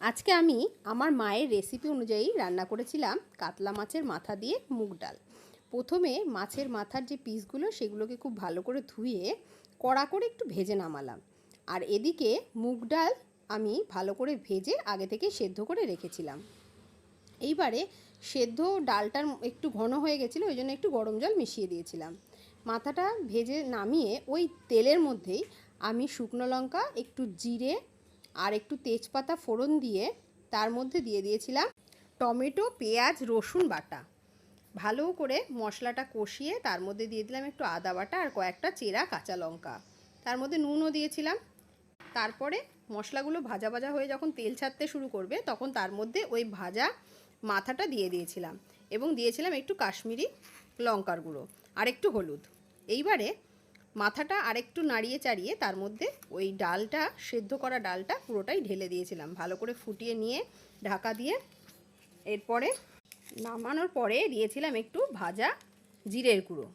আজকে আমি আমার মায়ের রেসিপি অনুযায়ী রান্না করেছিলাম কাতলা মাছের মাথা দিয়ে মুগ ডাল। প্রথমে মাছের মাথার যে পিসগুলো সেগুলোকে খুব ভালো করে ধুয়ে কড়া করে একটু ভেজে নামালাম। আর এদিকে মুগ ডাল আমি ভালো করে ভেজে আগে থেকে সেদ্ধ করে রেখেছিলাম। এইবারে সেদ্ধ ডালটার একটু ঘন হয়ে গেছিলো, ওই জন্য একটু গরম জল মিশিয়ে দিয়েছিলাম। মাথাটা ভেজে নামিয়ে ওই তেলের মধ্যেই আমি শুকনো লঙ্কা, একটু জিরে আর একটু তেজপাতা ফোড়ন দিয়ে তার মধ্যে দিয়ে দিয়েছিলাম টমেটো, পেঁয়াজ, রসুন বাটা। ভালো করে মশলাটা কষিয়ে তার মধ্যে দিয়ে দিলাম একটু আদা বাটা আর কয়েকটা চেরা কাঁচা লঙ্কা। তার মধ্যে নুনও দিয়েছিলাম। তারপরে মশলাগুলো ভাজা ভাজা হয়ে যখন তেল ছাড়তে শুরু করবে তখন তার মধ্যে ওই ভাজা মাথাটা দিয়ে দিয়েছিলাম এবং দিয়েছিলাম একটু কাশ্মীরি লঙ্কার গুঁড়ো আর একটু হলুদ। এইবারে মাথাটা আরেকটু নাড়িয়ে চাড়িয়ে তার মধ্যে ওই ডালটা, সেদ্ধ করা ডালটা পুরোটাই ঢেলে দিয়েছিলাম, ভালো করে ফুটিয়ে নিয়ে ঢাকা দিয়ে। এরপরে নামানোর পরে দিয়েছিলাম একটু ভাজা জিরের গুঁড়ো।